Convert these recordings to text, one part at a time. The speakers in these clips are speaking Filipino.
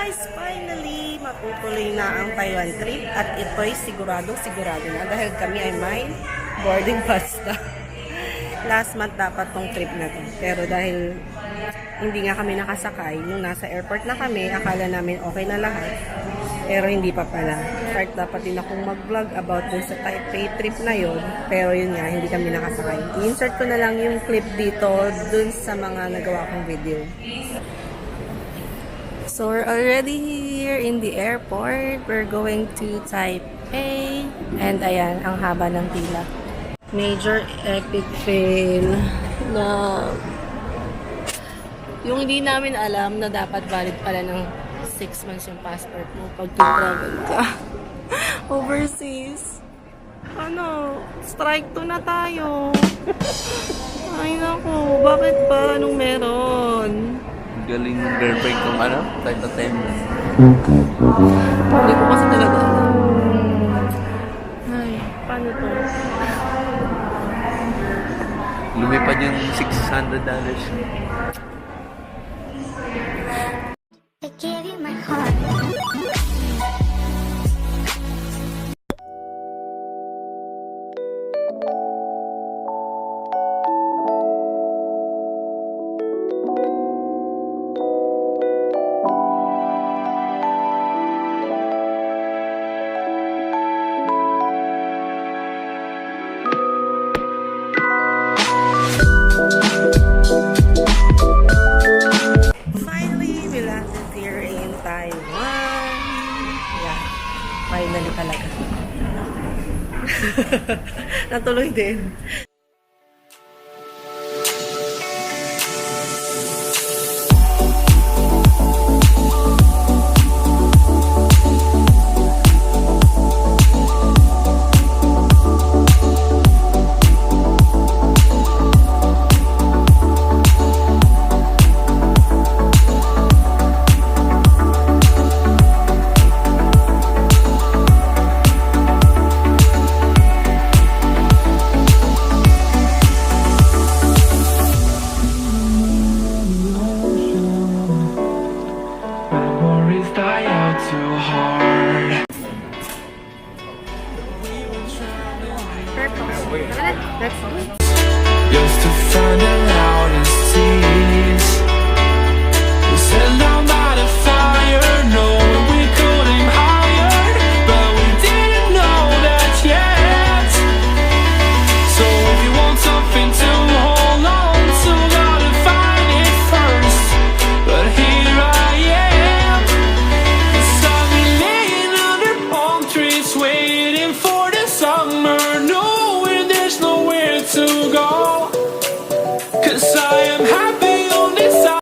guys! Finally, matutuloy na ang Taiwan trip at ito'y sigurado na dahil kami ay may boarding pass na. Last month dapat tong trip na to. Pero dahil hindi nga kami nakasakay, nung nasa airport na kami, akala namin okay na lahat. Pero hindi pa pala. Start dapat din akong mag-vlog about dun sa Taipei trip na yon. Pero yun nga, hindi kami nakasakay. I-insert ko na lang yung clip dito dun sa mga nagawa kong video. So we're already here in the airport. We're going to Taipei. And ayan, ang haba ng pila. Major epic fail na yung hindi namin alam na dapat valid pala ng 6 months yung passport mo pag travel ka overseas. Ano, strike 2 na tayo. Ay naku, bakit ba? Anong meron? Galing ng girlfriend kong ano, type of time. Hindi ko kasi talaga alam. Ay, paano to? Lumipad yung $600. I gave you my heart. Finally talaga. Natuloy din. Just to find the loudest tears. We set down by the fire, knowing we could aim higher, but we didn't know that yet. So if you want something to hold on to, gotta find it first. But here I am, 'cause I've been laying under palm trees, waiting for the summer, knowing there's nowhere to go. 'Cause I am happy on this side.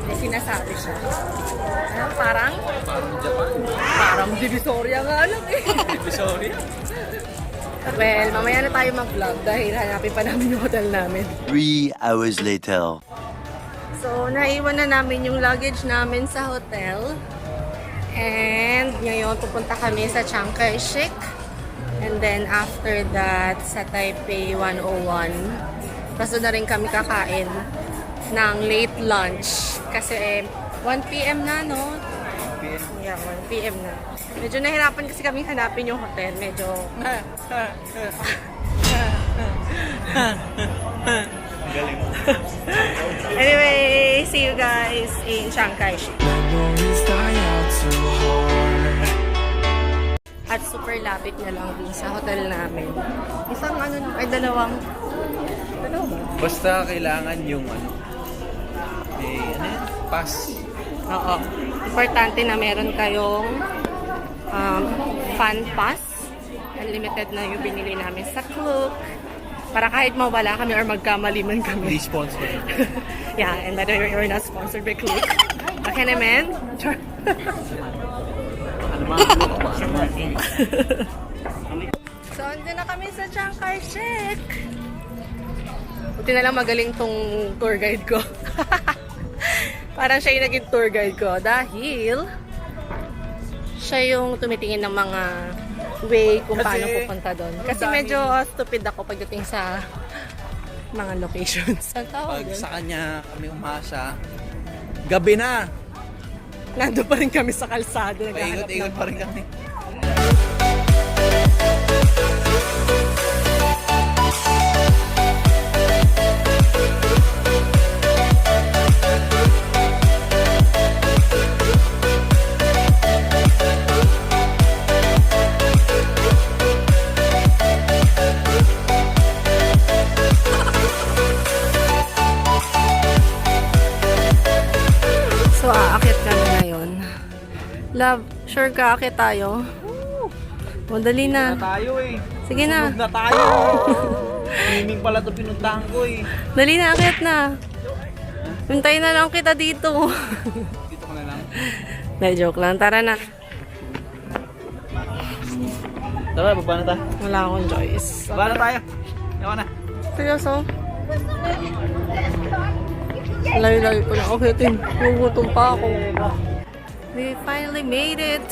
May sinasabi siya. Ano, parang Japan. parang Divisoria nga lang eh. Sorry. Well, mamaya na tayo mag-vlog dahil hanapin pa namin yung hotel namin. 3 hours later. So, naiwan na namin yung luggage namin sa hotel. And ngayon, pupunta kami sa Chang, Shek. And then, after that, sa Taipei101. Kaso na rin kami kakain ng late lunch. Kasi 1 PM na, no? Yeah, 1 PM na. Medyo nahirapan kasi kami hanapin yung hotel. Medyo... Galing. Anyway, see you guys in Shanghai. Memories die out too hard. At super lapit na lang din sa hotel namin. Isang ano, ay dalawa ba? Basta kailangan yung ano, ano yan? Pass. Oo. Importante na meron kayong fan pass. Unlimited na yung binili namin sa Klook. Para kahit mawala kami or magkamali man kami. Please sponsor. Yeah, and that we're not sponsored by Klook. Okay naman? Ano mga ano ba? So, andun na kami sa Chang, Shek. Buti na lang magaling tong tour guide ko. Parang siya yung naging tour guide ko dahil siya yung tumitingin ng mga way kung paano pupunta doon. Kasi medyo stupid ako pagdating sa mga locations. Pag sa kanya kami umasa, gabi na. Nando pa rin kami sa kalsada. Paikot-ikot pa rin kami. So, aakit kami ngayon. Love, sure ka, aakit tayo? Madali na. Tayo eh. Sige na. Sunog na tayo. Swimming pala ito pinuntahan ko eh. Dali na, aakit na. Hintayin na lang kita dito. Dito ko na lang. May joke lang. Tara na. Tara, baba na tayo. Wala akong choice. Baba na tayo. Yawa na. Seryoso? Layo-layo ko na. Okay, Tim. Gugutom pa ako. We finally made it.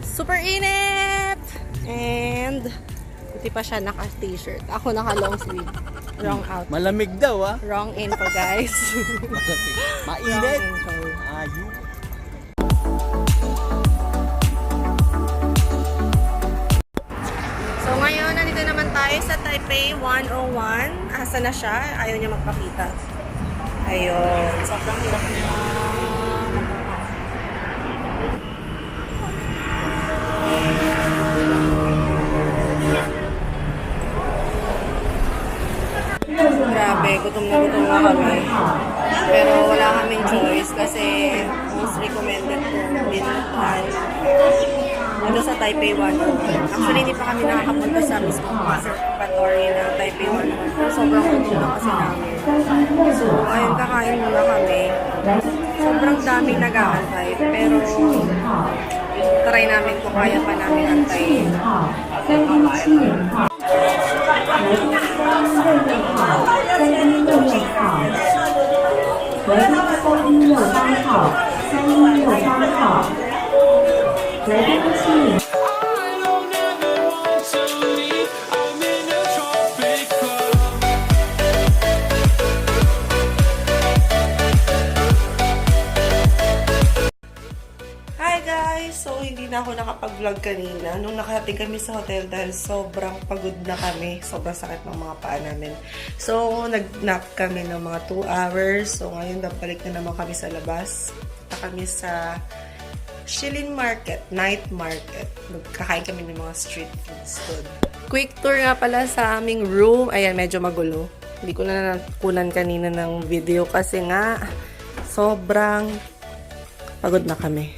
Super init! And hindi pa siya naka-t-shirt. Ako naka-long sleeve. Wrong out. Malamig daw ah. Wrong info, guys. Malamig. Wrong Mainit. info. Ayu. So ngayon, nandito naman tayo sa Taipei 101. Asa na siya? Ayaw niya magpakita. Ayun. Sobrang hirap niya. Grabe, gutom na kami. Pero wala kaming choice kasi most recommended ko pinuntahan ano sa Taipei 101. Actually, hindi pa kami nakakapunta sa mismo observatory ng Taipei 101. Pero sobrang gutom na kasi namin. So, ayun, kakain muna kami. Sobrang daming nag-aantay. Pero, try namin kung kaya pa namin antayin. I don't ever want to leave. I'm in a tropic club. Hi guys! So, hindi na ako nakapag-vlog kanina nung nakarating kami sa hotel dahil sobrang pagod na kami. Sobrang sakit ng mga paa namin. So, nag-nap kami ng mga 2 hours. So, ngayon, balik na naman kami sa labas. Punta kami sa Shilin Market, night market. Kakain kami ng mga street foods doon. Quick tour nga pala sa aming room. Ayan, medyo magulo. Hindi ko na nakunan kanina ng video kasi nga sobrang pagod na kami.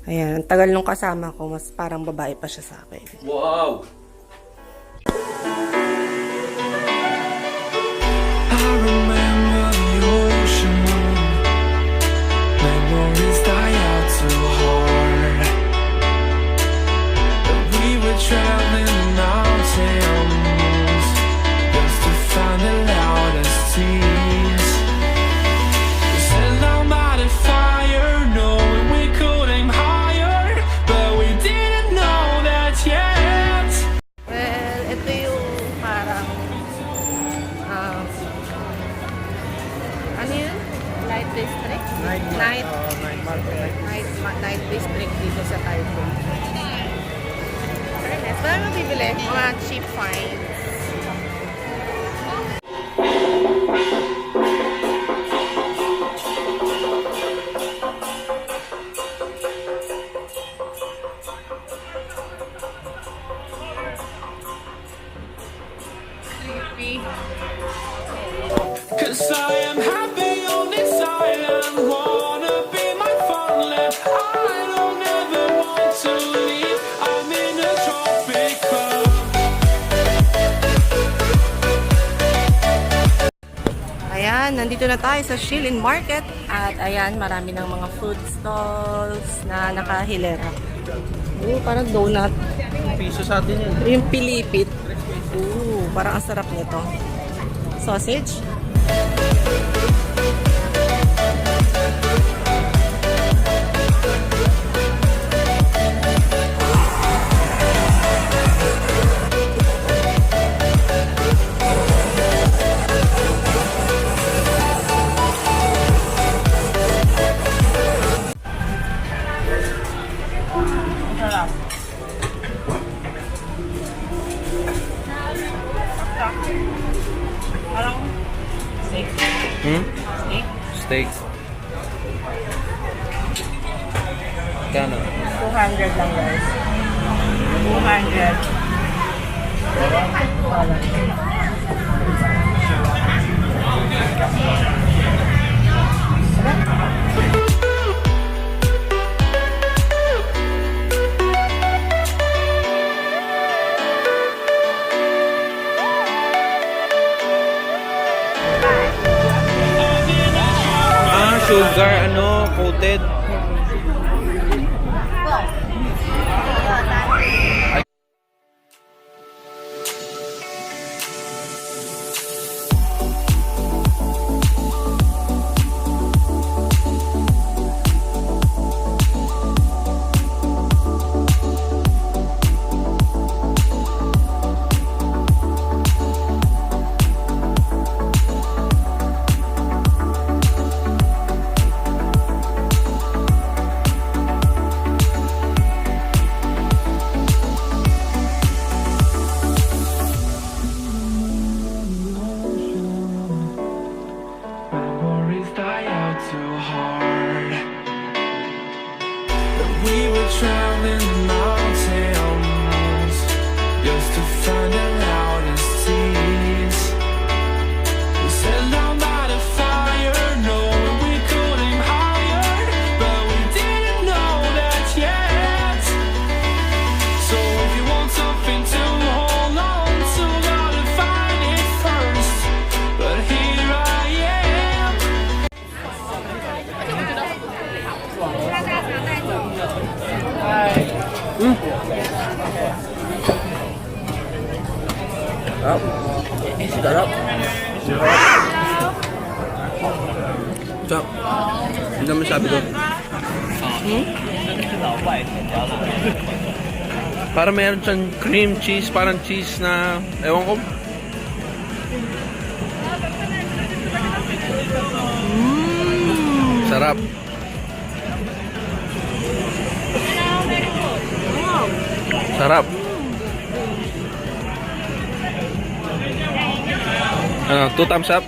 Ayan, ang tagal nung kasama ko, mas parang babae pa siya sa akin. Wow! I remember the ocean. Memories die out too hard. But we were traveling the mountains just to find the loudest tears. We set down by the fire, knowing we could aim higher, but we didn't know that yet. Well, ito yung parang ano yun? Light district? Night district dito sa Taipei. Very nice. Wala nang bibili? Mga cheap finds. Sleepy. 'Cause I am happy on this island, wanna be my farmland. I don't ever want to leave. I'm in a tropic club. nandito na tayo sa Shilin Market. At ayan, marami ng mga food stalls na nakahilera. Parang donut. Piso sa atin yan. Yung pilipit. Parang ang sarap nito. Sausage. Steak. Kano? 200 lang guys. 200. Sugar, coated. Sarap. Sarap. Hindi naman sabi ko. Para meron siyang cream cheese, parang cheese na, ewan ko. Sarap. Sarap. Ano, 2 thumbs up?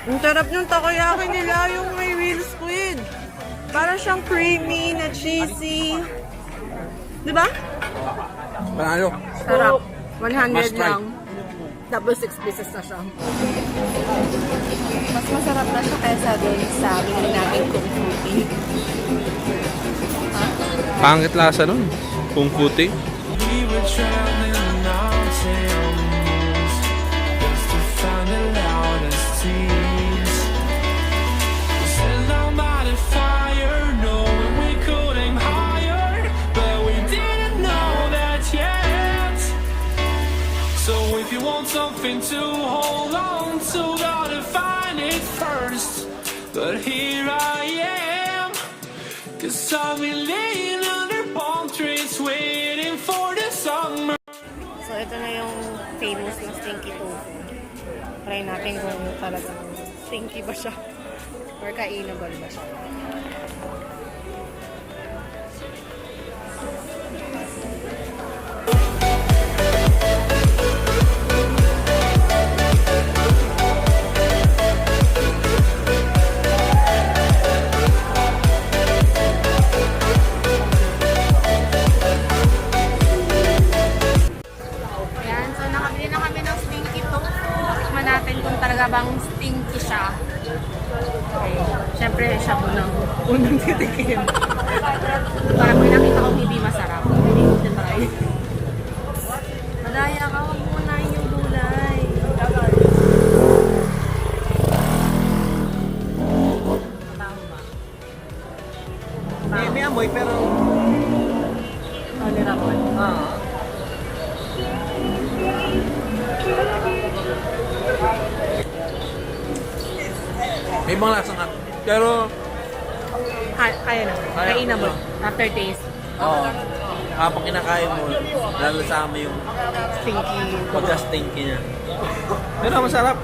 Ang sarap ng takoyaki nila, yung may real squid. Parang siyang creamy na cheesy. Diba? Panalo. Sarap. 100 Must try. lang. Double 6 pieces na siya. Mas masarap na siya kaysa doon sa binili natin kung fruity. Pangit lasa nun. Kung puti. We were traveling the mountains just to find the loudest seas. We set down by the fire, knowing we could aim higher, but we didn't know that yet. So if you want something to hold on to, gotta find it first. But here I am, 'cause I've been laying under palm trees waiting for the summer. So, ito na yung famous na stinky tofu. Try natin kung talagang stinky ba siya or kainable ba siya. Bang stinky siya. Okay. Siyempre, siya unang titikim. Parang may nakita kong hindi masarap. May ibang lasa nga. Pero, Kaya na. Kaya. Kain na mo. Aftertaste. oo. Habang kinakain mo, lalasama yung Stinky. pagka-stinky niya. Pero masarap.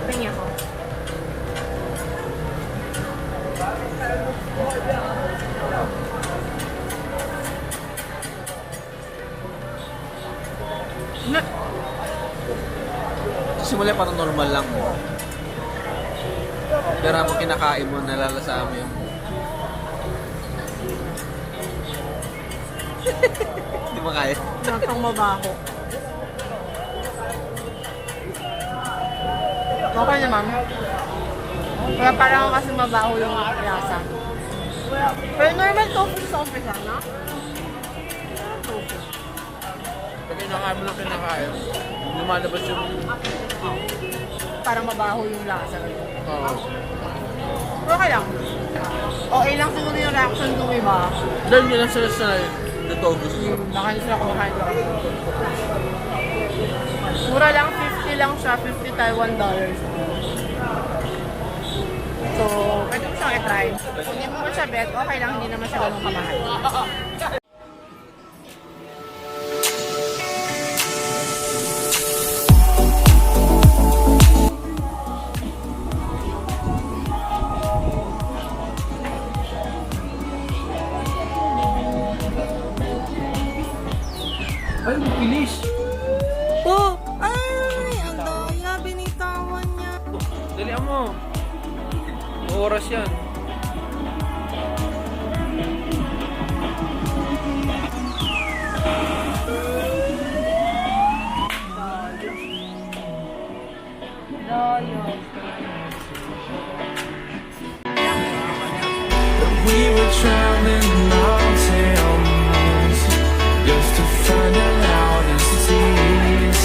Tingin ako. Simula parang normal lang. Pero habang kinakain mo, nalalasama mo yung... Hindi mo kaya. Natang mabaho. Okay naman. Kaya parang kasi mabaho yung lasa. Pero normal tofu sauce sana. Tofu. Pag kinakain mo lang kinakain, lumalabas yung... Parang mabaho yung lasa. Oo. Okay lang. Okay lang siguro yung reaction ng iba. Dahil nyo lang sila sa natogo siguro. Baka hindi sila kumakain lang. Mura lang, 50 lang siya, 50 Taiwan dollars. So, pwede mo siyang i-try. Kung hindi mo siya bet, okay lang, hindi naman siya ganun kamahal. Ay, bilis! Oh! Ay! Ang daya, binitawan niya. Dalihan mo! Oras yan. We were traveling mountains just to find the loudest seas.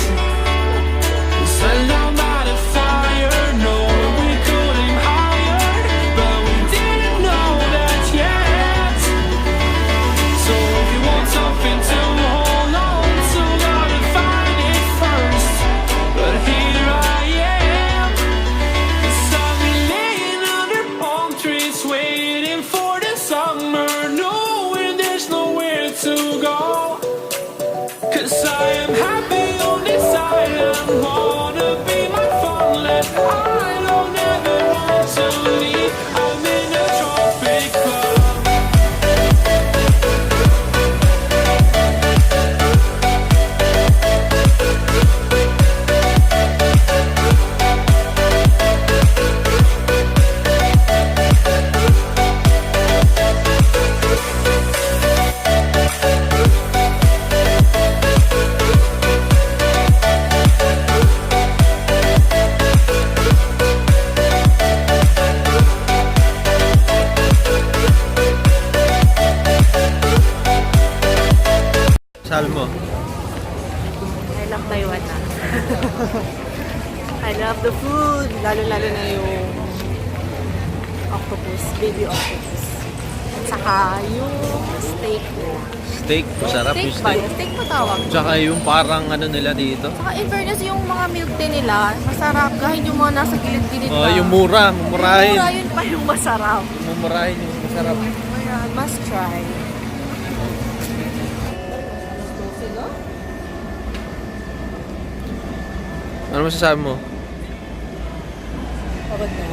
Sat down by the fire, knowing we could aim higher, but we didn't know that yet. So if you want something to hold on to, gotta find it first. But here I am, 'cause I've been laying under palm trees, waiting for the summer, knowing there's nowhere to go. 'Cause I am happy on this island, wanna be my farmland. I don't ever want to leave, I'm in a tropic club. Sabi mo? I love Taiwan na. I love the food. Lalo-lalo na yung octopus, baby octopus. At saka yung steak nila. Steak, masarap Steak yung ba? steak. Yung steak pa tawag. Tsaka yung parang ano nila dito. Saka in fairness, yung mga milk tea nila, masarap kahit yung mga nasa gilid-gilid Oh, lang. yung mura, mumurahin. Mura, yun pa yung masarap. Mumurahin yung masarap. Ayan, must try. Ano masasabi mo? Pagod na.